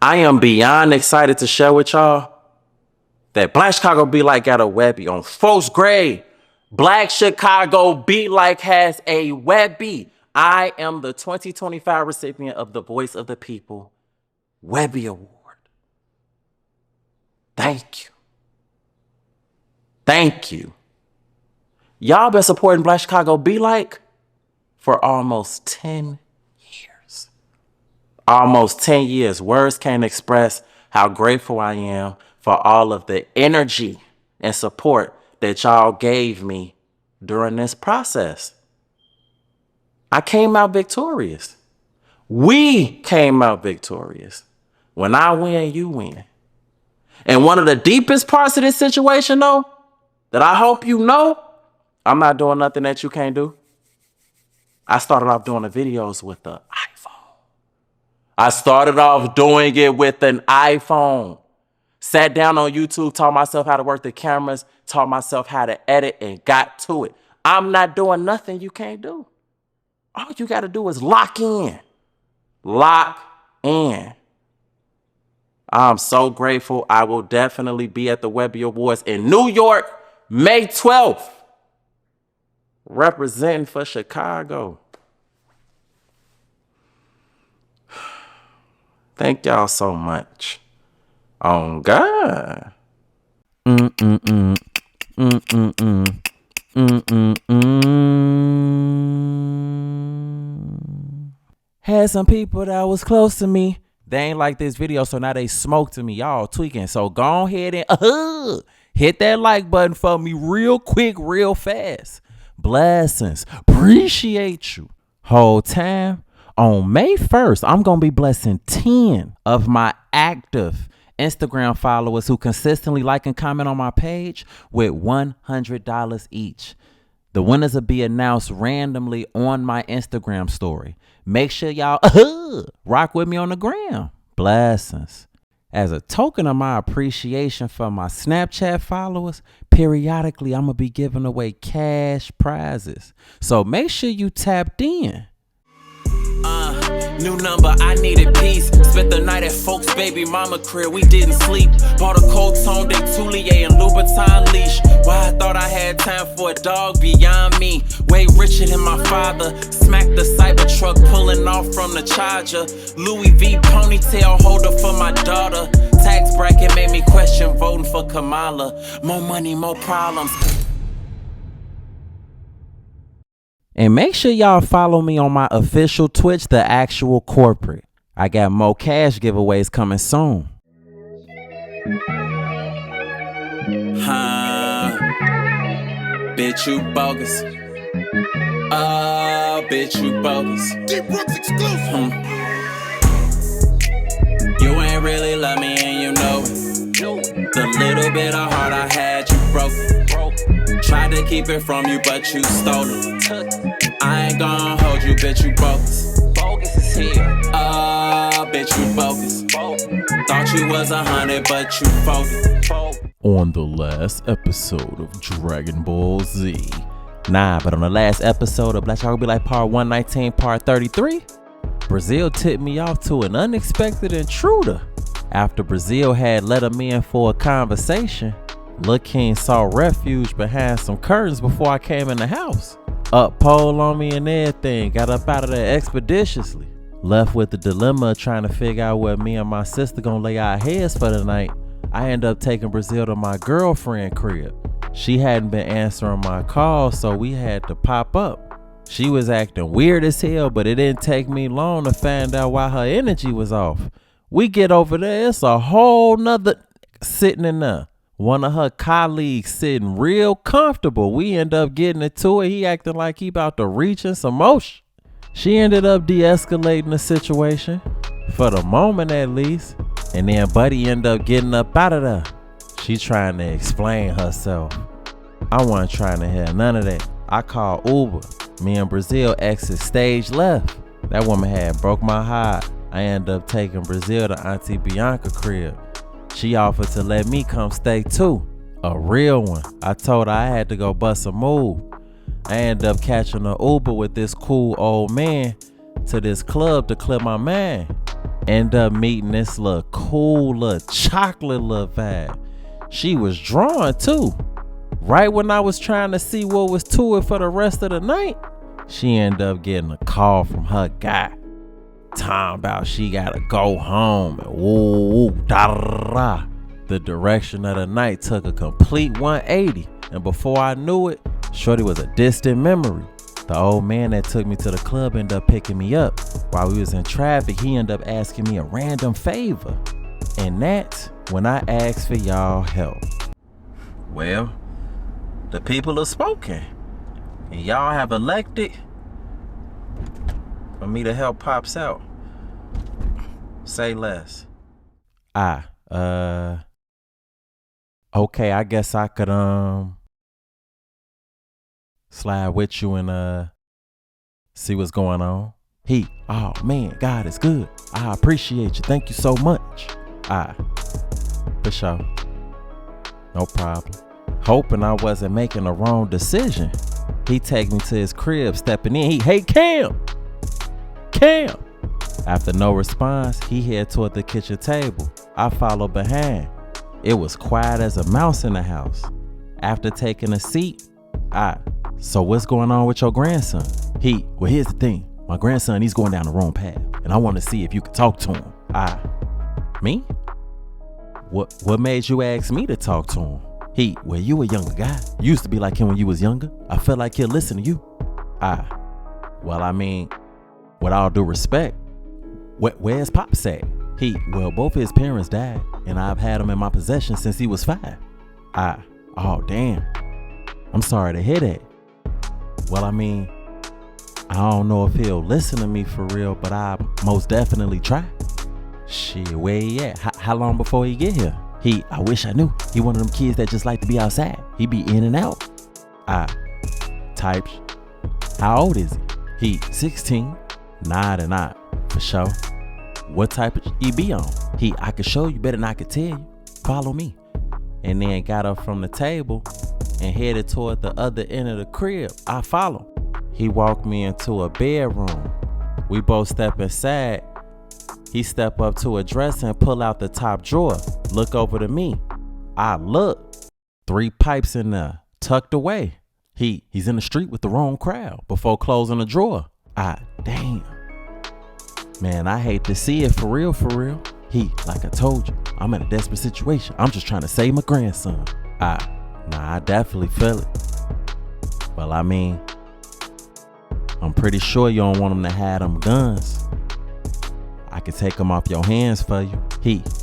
I am beyond excited to share with y'all that Black Chicago Be Like got a Webby on 4th grade. Black Chicago Be Like has a Webby. I am the 2025 recipient of the Voice of the People Webby Award. Thank you. Thank you. Y'all been supporting Black Chicago Be Like for almost 10 years. Almost 10 years. Words can't express how grateful I am for all of the energy and support that y'all gave me during this process. I came out victorious. We came out victorious. When I win, you win. And one of the deepest parts of this situation, though, that I hope you know, I'm not doing nothing that you can't do. I started off doing the videos with the iPhone. I started off doing it with an iPhone. Sat down on YouTube, taught myself how to work the cameras, taught myself how to edit, and got to it. I'm not doing nothing you can't do. All you got to do is lock in. Lock in. I'm so grateful. I will definitely be at the Webby Awards in New York, May 12th. Representing for Chicago. Thank y'all so much. Oh, God. Had some people that was close to me. They ain't like this video, so now they smoke to me. Y'all tweaking. So go ahead and hit that like button for me real quick, real fast. Blessings. Appreciate you. Whole time. On May 1st, I'm going to be blessing 10 of my active Instagram followers who consistently like and comment on my page with $100 each. The winners will be announced randomly on my Instagram story. Make sure y'all rock with me on the gram. Blessings. As a token of my appreciation for my Snapchat followers, periodically I'm going to be giving away cash prizes. So make sure you tapped in. New number, I needed peace. Spent the night at folks' baby mama crib, we didn't sleep. Bought a cold tone, de Toulier and Louboutin leash. Why I thought I had time for a dog beyond me. Way richer than my father. Smacked the Cybertruck pulling off from the Charger. Louis V ponytail holder for my daughter. Tax bracket made me question voting for Kamala. More money, more problems. And make sure y'all follow me on my official Twitch, The Actual Korporate. I got more cash giveaways coming soon. Bitch, you bogus. Bitch, you bogus. Deep Roots exclusive. You ain't really love me and you know it. The little bit of heart I had, you broke it. Tried to keep it from you, but you stole it. I ain't gon' hold you, bitch, you bogus. Bogus is here. Bitch, you bogus. Thought you was 100, but you folded. On the last episode of Dragon Ball Z. But on the last episode of Black Chicago Be Like Part 119, Part 33, Brazil tipped me off to an unexpected intruder. After Brazil had let him in for a conversation, Lil King saw refuge behind some curtains before I came in the house. Up pole on me and everything, got up out of there expeditiously. Left with the dilemma of trying to figure out where me and my sister gonna lay our heads for the night. I ended up taking Brazil to my girlfriend crib. She hadn't been answering my calls, so we had to pop up. She was acting weird as hell, but it didn't take me long to find out why her energy was off. We get over there, it's a whole nother sitting in there. One of her colleagues sitting real comfortable. We end up getting into it. He acting like he about to reach in some motion. She ended up de-escalating the situation, for the moment at least. And then Buddy ended up getting up out of there. She trying to explain herself. I wasn't trying to hear none of that. I called Uber. Me and Brazil exit stage left. That woman had broke my heart. I ended up taking Brazil to Auntie Bianca crib. She offered to let me come stay too. A real one. I told her I had to go bust a move. I ended up catching an Uber with this cool old man to this club to clear my mind. End up meeting this little cool little chocolate little vibe. She was drawn too. Right when I was trying to see what was to it for the rest of the night, she ended up getting a call from her guy. Talking about she gotta go home and woo da da da. The direction of the night took a complete 180, and before I knew it, shorty was a distant memory. The old man that took me to the club ended up picking me up. While we was in traffic, he ended up asking me a random favor, and that's when I asked for y'all help. Well, the people have spoken, and y'all have elected for me to help Pops out. Say less. Okay, I guess I could slide with you and see what's going on. Oh man, God is good. I appreciate you. Thank you so much. For sure. No problem. Hoping I wasn't making the wrong decision, he take me to his crib, stepping in. Hey, Cam. After no response, he head toward the kitchen table. I follow behind. It was quiet as a mouse in the house. After taking a seat, so what's going on with your grandson? Well, here's the thing. My grandson, he's going down the wrong path, and I want to see if you could talk to him. Me? What made you ask me to talk to him? Well, you a younger guy. You used to be like him when you was younger. I felt like he'll listen to you. Well, I mean, with all due respect, where's Pops at? Well, both his parents died, and I've had him in my possession since he was 5. Oh, damn. I'm sorry to hear that. Well, I mean, I don't know if he'll listen to me for real, but I most definitely try. Shit, where he at? How long before he get here? I wish I knew. He one of them kids that just like to be outside. He be in and out. Types. How old is he? 16. Nod and nod. For sure. What type of he be on? I could show you better than I could tell you. Follow me. And then got up from the table and headed toward the other end of the crib. I follow. He walked me into a bedroom. We both step inside. He step up to a dresser and pull out the top drawer. Look over to me. I look. 3 pipes in there, tucked away. He's in the street with the wrong crowd before closing the drawer. Damn. Man, I hate to see it for real. Like I told you, I'm in a desperate situation. I'm just trying to save my grandson. I definitely feel it. Well, I mean, I'm pretty sure you don't want him to have them guns. I could take them off your hands for you.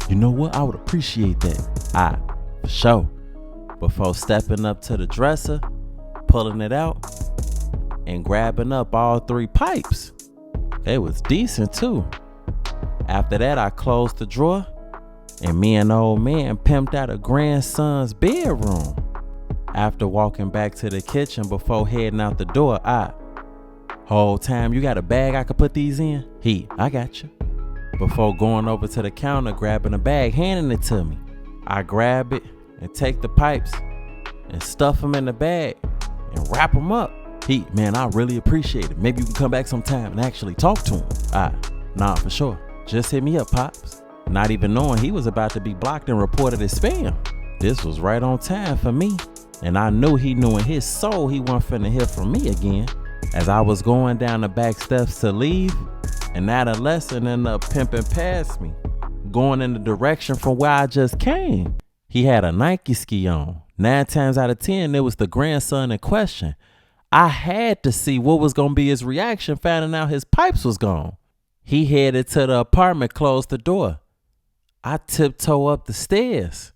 You know what? I would appreciate that. For sure. Before stepping up to the dresser, pulling it out, and grabbing up all 3 pipes. They was decent too. After that, I closed the drawer, and me and the old man pimped out a grandson's bedroom. After walking back to the kitchen before heading out the door, whole time, you got a bag I could put these in? I got you. Before going over to the counter, grabbing a bag, handing it to me. I grab it and take the pipes and stuff them in the bag and wrap them up. Man, I really appreciate it. Maybe you can come back sometime and actually talk to him. Nah, for sure. Just hit me up, Pops. Not even knowing he was about to be blocked and reported as spam. This was right on time for me. And I knew he knew in his soul he wasn't finna hear from me again. As I was going down the back steps to leave, an adolescent ended up pimping past me, going in the direction from where I just came. He had a Nike ski on. 9 times out of 10, it was the grandson in question. I had to see what was going to be his reaction finding out his pipes was gone. He headed to the apartment, closed the door. I tiptoe up the stairs,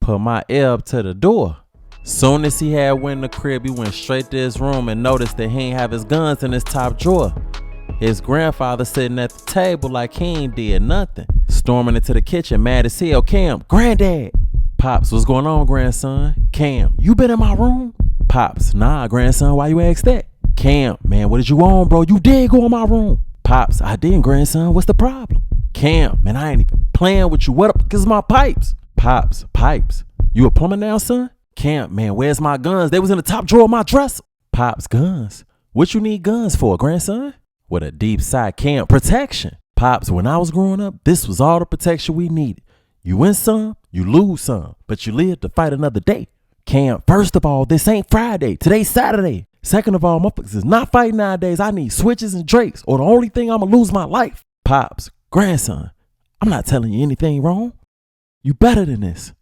put my ear up to the door. Soon as he had went in the crib, he went straight to his room and noticed that he ain't have his guns in his top drawer. His grandfather sitting at the table like he ain't did nothing. Storming into the kitchen, mad as hell. Cam, Granddad. Pops, what's going on, grandson? Cam, you been in my room? Pops, nah, grandson, why you ask that? Cam, man, what did you on, bro? You did go in my room. Pops, I didn't, grandson. What's the problem? Cam, man, I ain't even playing with you. What up? Cause my pipes. Pops, pipes. You a plumber now, son? Cam, man, where's my guns? They was in the top drawer of my dresser. Pops, guns? What you need guns for, grandson? With a deep sigh, Cam, protection. Pops, when I was growing up, this was all the protection we needed. You win some, you lose some, but you live to fight another day. Cam, first of all, this ain't Friday. Today's Saturday. Second of all, motherfuckers is not fighting nowadays. I need switches and drakes, or the only thing I'ma lose my life. Pops, grandson, I'm not telling you anything wrong. You better than this.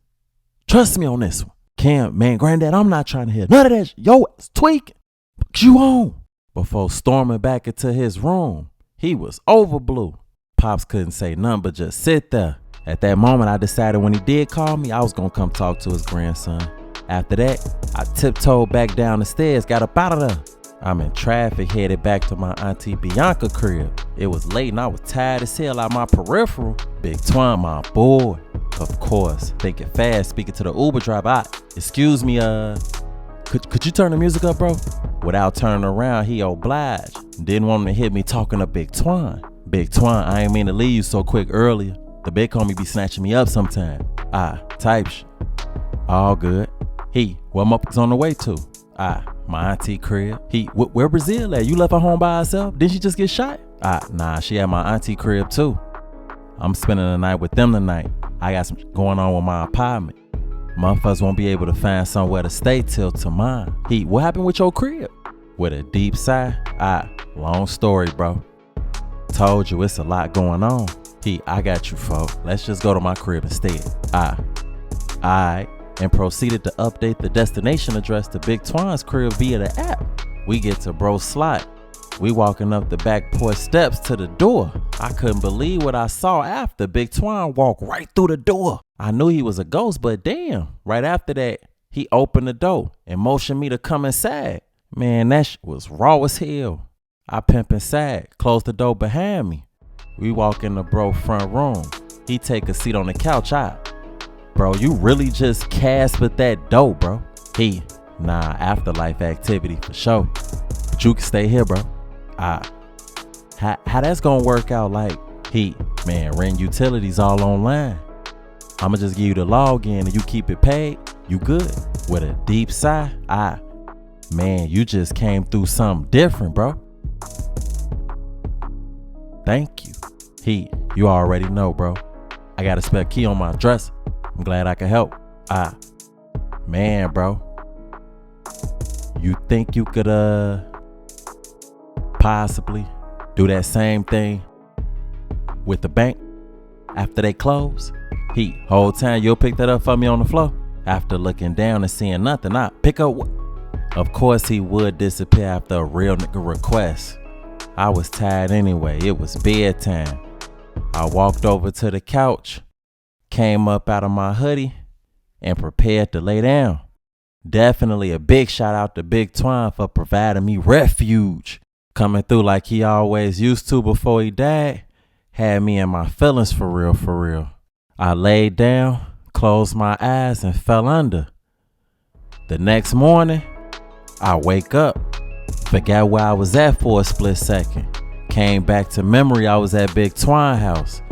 Trust me on this one. Cam, man, granddad, I'm not trying to hear none of that. Yo, it's tweaking. Fuck you on. Before storming back into his room, he was over blue. Pops couldn't say nothing but just sit there. At that moment, I decided when he did call me, I was gonna come talk to his grandson. After that, I tiptoed back down the stairs, got up out of there. I'm in traffic, headed back to my auntie Bianca crib. It was late and I was tired as hell out my peripheral. Big Twine, my boy. Of course, thinking fast, speaking to the Uber driver. Excuse me, could you turn the music up, bro? Without turning around, he obliged. Didn't want him to hit me talking to Big Twine. Big Twine, I ain't mean to leave you so quick earlier. The big homie be snatching me up sometime. Type shit. All good. Where motherfuckers on the way to? My auntie crib. Where Brazil at? You left her home by herself? Didn't she just get shot? Nah, she at my auntie crib too. I'm spending the night with them tonight. I got some going on with my apartment. Motherfuckers won't be able to find somewhere to stay till tomorrow. What happened with your crib? With a deep sigh. Long story, bro. Told you it's a lot going on. I got you, folk. Let's just go to my crib instead. Alright. And proceeded to update the destination address to Big Twine's crib via the app. We get to Bro's slot. We walking up the back porch steps to the door. I couldn't believe what I saw after Big Twine walked right through the door. I knew he was a ghost, but damn, right after that, he opened the door and motioned me to come inside. Man, that shit was raw as hell. I pimp inside, closed the door behind me. We walk in the bro front room. He take a seat on the couch. Bro, you really just cast with that dope, bro. Nah, afterlife activity for sure. But you can stay here, bro. How that's gonna work out? Like, man, rent utilities all online. I'ma just give you the login and you keep it paid. You good. With a deep sigh, man, you just came through something different, bro. Thank you. You already know, bro. I got a spare key on my dresser. I'm glad I could help. Man, bro. You think you could possibly do that same thing with the bank after they close? Whole time you'll pick that up for me on the floor? After looking down and seeing nothing, I pick up what? Of course he would disappear after a real nigga request. I was tired anyway. It was bedtime. I walked over to the couch, came up out of my hoodie, and prepared to lay down. Definitely a big shout out to Big Twine for providing me refuge. Coming through like he always used to before he died. Had me in my feelings for real, for real. I laid down, closed my eyes, and fell under. The next morning, I wake up. Forgot where I was at for a split second. Came back to memory I was at Big Twine house.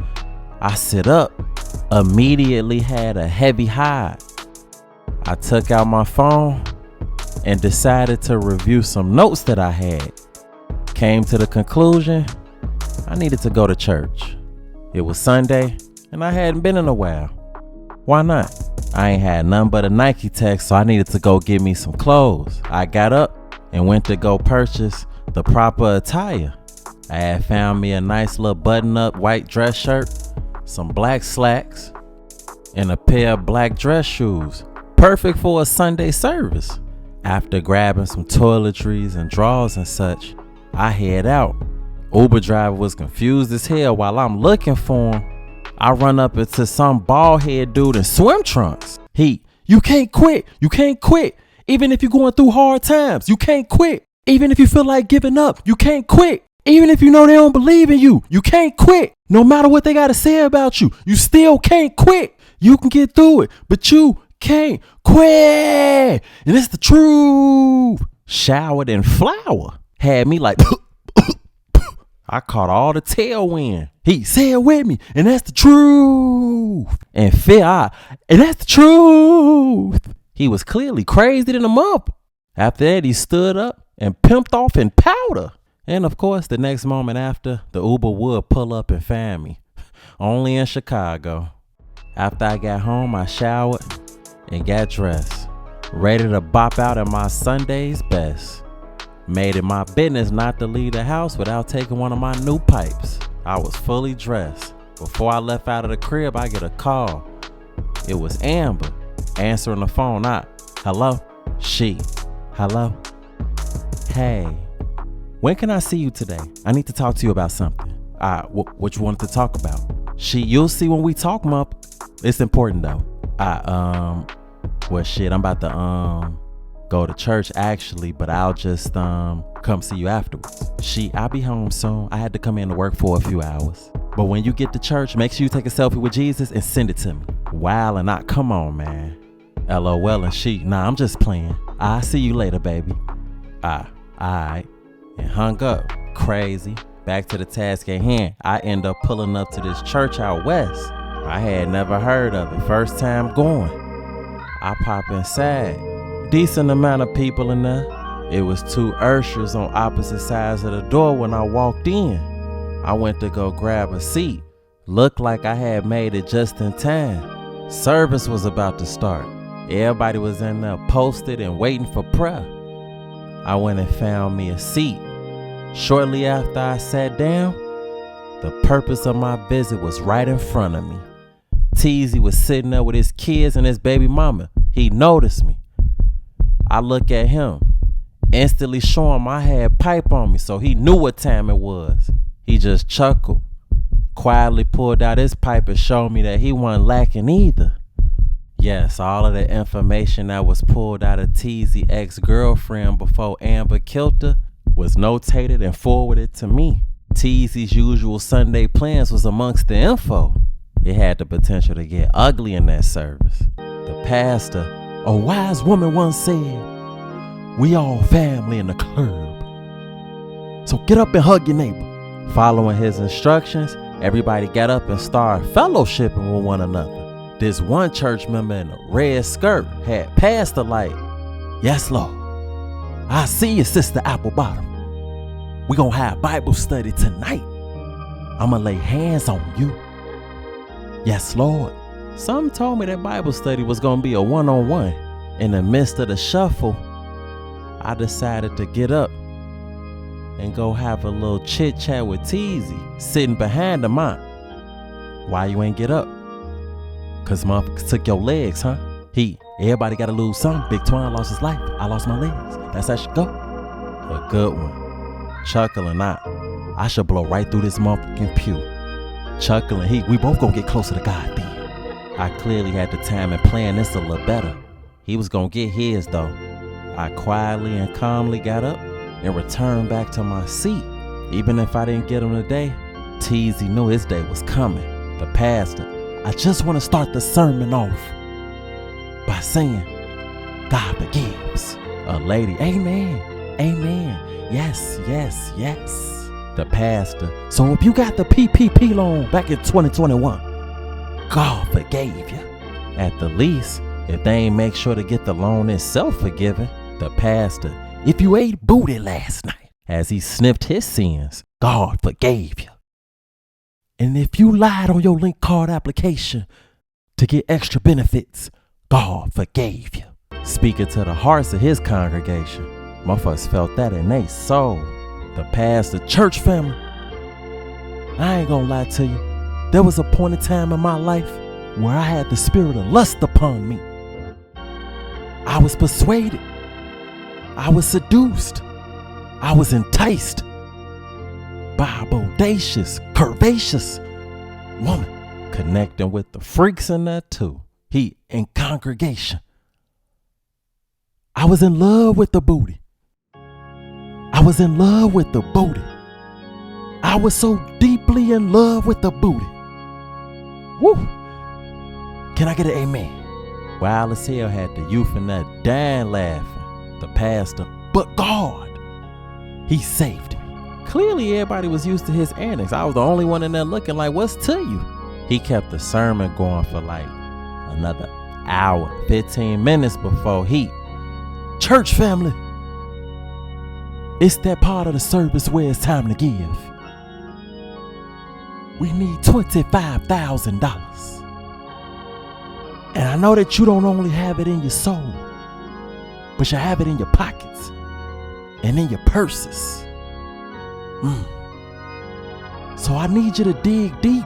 I sit up. Immediately had a heavy high. I took out my phone and decided to review some notes that I had. Came to the conclusion I needed to go to church. It was Sunday and I hadn't been in a while. Why not? I ain't had nothing but a Nike tech, so I needed to go get me some clothes. I got up and went to go purchase the proper attire. I had found me a nice little button-up white dress shirt, some black slacks, and a pair of black dress shoes. Perfect for a Sunday service. After grabbing some toiletries and drawers and such, I head out. Uber driver was confused as hell while I'm looking for him. I run up into some bald head dude in swim trunks. You can't quit. You can't quit. Even if you're going through hard times, you can't quit. Even if you feel like giving up, you can't quit. Even if you know they don't believe in you, you can't quit. No matter what they got to say about you, you still can't quit. You can get through it, but you can't quit. And it's the truth. Showered in flour. Had me like, I caught all the tailwind. Say it with me, and that's the truth. And and that's the truth. He was clearly crazy than a mother. After that, he stood up and pimped off in powder And of course, the next moment after, the Uber would pull up and find me. Only in Chicago. After I got home, I showered and got dressed. Ready to bop out in my Sunday's best. Made it my business not to leave the house without taking one of my new pipes. I was fully dressed. Before I left out of the crib, I get a call. It was Amber answering the phone. Hello? She. Hello? Hey. When can I see you today? I need to talk to you about something. What you wanted to talk about? You'll see when we talk, Mup. It's important though. Well shit, I'm about to go to church actually, but I'll just come see you afterwards. I'll be home soon. I had to come in to work for a few hours. But when you get to church, make sure you take a selfie with Jesus and send it to me. Wow, and not come on, man. LOL and nah, I'm just playing. I'll see you later, baby. Alright. And hung up. Crazy. Back to the task at hand. I end up pulling up to this church out west. I had never heard of it. First time going. I pop inside. Decent amount of people in there. It was two ushers on opposite sides of the door when I walked in. I went to go grab a seat. Looked like I had made it just in time. Service was about to start. Everybody was in there posted and waiting for prayer. I went and found me a seat. Shortly after I sat down, the purpose of my visit was right in front of me. Teezy was sitting there with his kids and his baby mama. He noticed me. I look at him, instantly showing I had pipe on me, so he knew what time it was. He just chuckled, quietly pulled out his pipe and showed me that he wasn't lacking either. Yes, all of the information that was pulled out of Teezy's ex-girlfriend before Amber killed her was notated and forwarded to me. Teezy's usual Sunday plans was amongst the info. It had the potential to get ugly in that service. The pastor, a wise woman once said, "We all family in the club. So get up and hug your neighbor." Following his instructions, everybody got up and started fellowshipping with one another. This one church member in a red skirt had passed the light. "Yes, Lord. I see you, Sister Applebottom. We gonna have Bible study tonight. I'ma lay hands on you." "Yes, Lord." Some told me that Bible study was gonna be a one-on-one. In the midst of the shuffle, I decided to get up and go have a little chit-chat with Teezy, sitting behind the mom. "Why you ain't get up?" "Cause motherfuckers took your legs, huh?" Everybody gotta lose some. Big Twine lost his life. I lost my legs. That's how it should go. A good one. Chuckling out. I should blow right through this motherfucking pew. Chuckling, we both gonna get closer to God then. I clearly had the time and planned this a little better. He was gonna get his though. I quietly and calmly got up and returned back to my seat. Even if I didn't get him today, Teezy knew his day was coming. The pastor, I just want to start the sermon off by saying, "God forgives." A lady, "Amen, amen, yes, yes, yes." The pastor, "So if you got the PPP loan back in 2021, God forgave you." At the least, if they ain't make sure to get the loan itself forgiven. The pastor, "If you ate booty last night," as he sniffed his sins, "God forgave you. And if you lied on your link card application to get extra benefits, God forgave you." Speaking to the hearts of his congregation, motherfuckers felt that in their soul. The pastor, "Church family, I ain't gonna lie to you. There was a point in time in my life where I had the spirit of lust upon me. I was persuaded. I was seduced. I was enticed by a bodacious, curvaceous woman, connecting with the freaks in that too. In congregation. I was in love with the booty. I was in love with the booty. I was so deeply in love with the booty. Woo! Can I get an amen? Wild as hell had the youth in that dying laughing. The pastor, "But God, he saved me." Clearly everybody was used to his antics. I was the only one in there looking like, "What's to you?" He kept the sermon going for like another hour, 15 minutes before "Church family, It's that part of the service where it's time to give. We need $25,000. And I know that you don't only have it in your soul, but you have it in your pockets and in your purses. So I need you to dig deep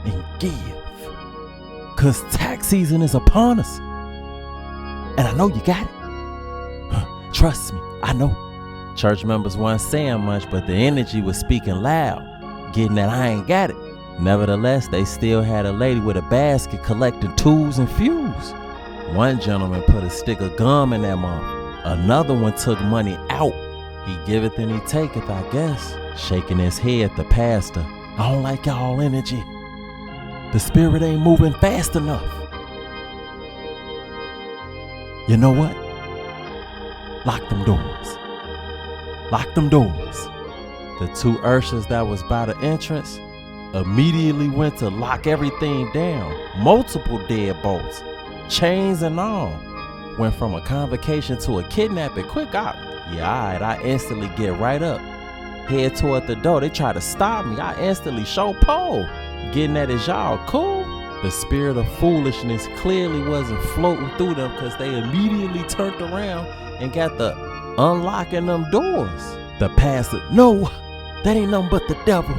and give. Cause tax season is upon us. And I know you got it. Trust me, I know. Church members weren't saying much, but the energy was speaking loud, getting that I ain't got it. Nevertheless, they still had a lady with a basket collecting tools and fuels. One gentleman put a stick of gum in that mouth. Another one took money out. He giveth and he taketh, I guess. Shaking his head, the pastor. I don't like y'all energy. The spirit ain't moving fast enough. You know what? Lock them doors. Lock them doors. The two ushers that was by the entrance immediately went to lock everything down. Multiple deadbolts, chains and all. Went from a convocation to a kidnapping quick out. Yeah, alright, I instantly get right up. Head toward the door. They try to stop me. I instantly show pole. Getting at is y'all cool? The spirit of foolishness clearly wasn't floating through them because they immediately turned around and got the unlocking them doors. The pastor, no, that ain't nothing but the devil.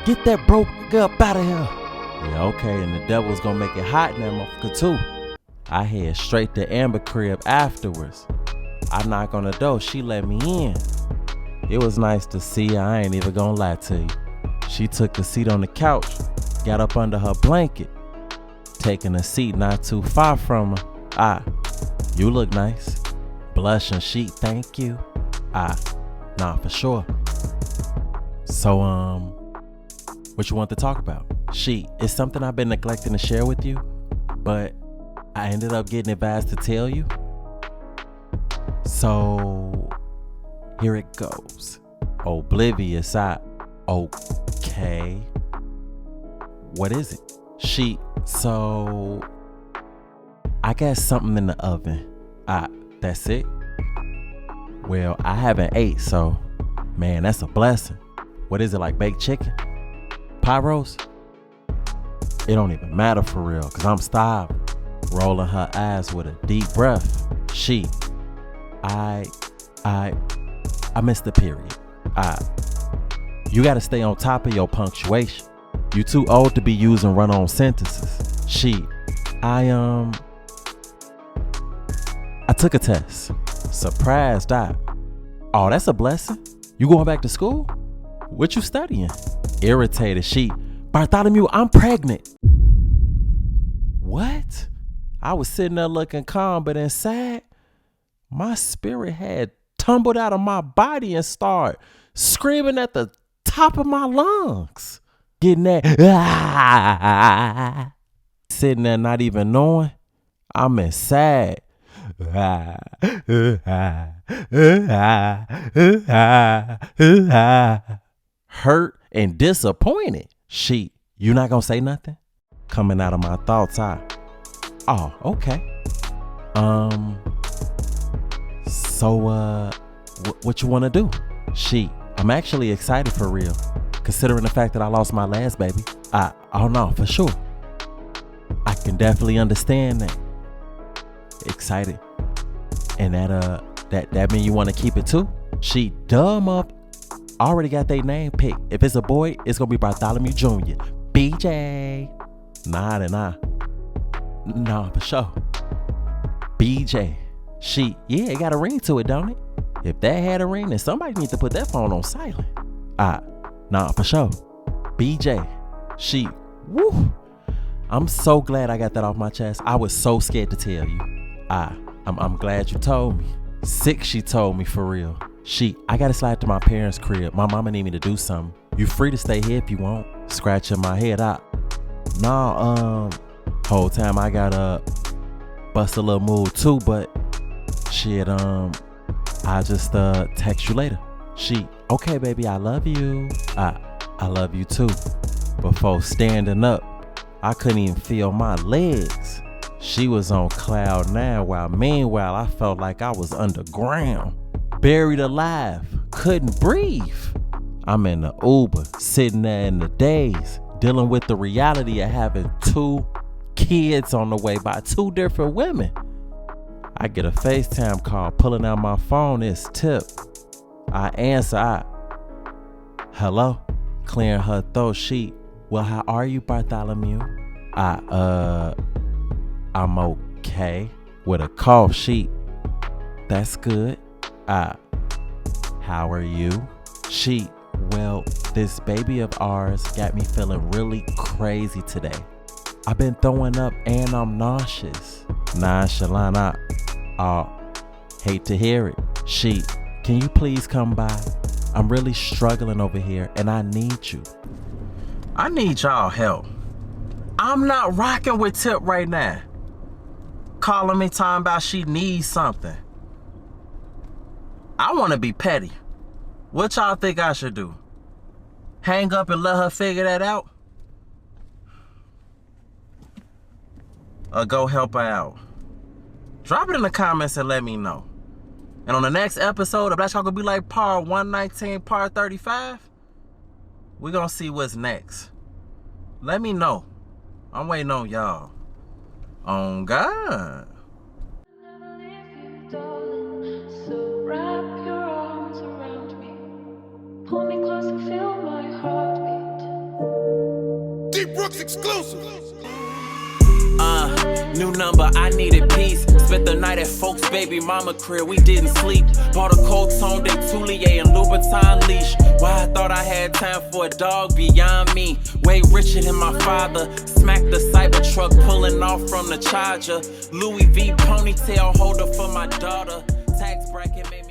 Get that broke nigga up out of here. Yeah, okay, and the devil's gonna make it hot in that motherfucker too. I head straight to Amber crib afterwards. I knock on the door, she let me in. It was nice to see her, I ain't even gonna lie to you. She took a seat on the couch, got up under her blanket, taking a seat not too far from her. You look nice. Blush and sheet, thank you. Nah, for sure. So, what you want to talk about? It's something I've been neglecting to share with you, but I ended up getting advised to tell you. So, here it goes. Oblivious, okay. What is it? So, I got something in the oven. That's it? Well, I haven't ate, so, man, that's a blessing. What is it, like baked chicken? Pot roast? It don't even matter for real, cause I'm starving. Rolling her eyes with a deep breath. I missed the period. You gotta stay on top of your punctuation. You too old to be using run-on sentences. I took a test. Surprised. Oh, that's a blessing. You going back to school? What you studying? Irritated. Bartholomew, I'm pregnant. What? I was sitting there looking calm, but inside, my spirit had tumbled out of my body and started screaming at the top of my lungs. Getting that, sitting there not even knowing I'm inside. Hurt and disappointed. You not gonna say nothing? Coming out of my thoughts, oh, okay. So, what you wanna do? I'm actually excited for real, considering the fact that I lost my last baby. Oh no, for sure. I can definitely understand that. Excited. And that mean you wanna keep it too? Dumb up. Already got their name picked. If it's a boy, it's gonna be Bartholomew Jr. BJ. Nah, for sure. BJ. Yeah, it got a ring to it, don't it? If that had a ring, then somebody needs to put that phone on silent. Nah, for sure. BJ. Woo. I'm so glad I got that off my chest. I was so scared to tell you. I'm glad you told me. She told me for real. I gotta slide to my parents' crib. My mama need me to do something. You free to stay here if you want. Scratching my head out. Nah, whole time I gotta bust a little move too, but I'll just text you later. Okay, baby, I love you. I love you too. Before standing up, I couldn't even feel my legs. She was on cloud 9 while meanwhile I felt like I was underground. buried alive, couldn't breathe. I'm in the Uber, sitting there in the daze, dealing with the reality of having 2 kids on the way by 2 different women. I get a FaceTime call, pulling out my phone, it's Tip. I answer, hello? Clearing her throat, well, how are you, Bartholomew? I'm okay. With a cough, that's good. How are you? Well, this baby of ours got me feeling really crazy today. I've been throwing up and I'm nauseous. Nonchalant. Hate to hear it. Can you please come by? I'm really struggling over here and I need you. I need y'all help. I'm not rocking with Tip right now. Calling me talking about she needs something. I want to be petty. What y'all think I should do? Hang up and let her figure that out? Or go help her out? Drop it in the comments and let me know. And on the next episode of Black Y'all Gonna Be Like Part 119, Part 35, we're gonna see what's next. Let me know. I'm waiting on y'all. On God. So wrap your arms around me. Pull me close and feel my heartbeat. Deep Brooks exclusive. New number, I needed peace. Spent the night at folks' baby mama crib, we didn't sleep. Bought a cold tone, de Toulier and Louboutin leash. Why I thought I had time for a dog beyond me. Way richer than my father. Smacked the Cybertruck pulling off from the Charger. Louis V ponytail holder for my daughter. Tax bracket made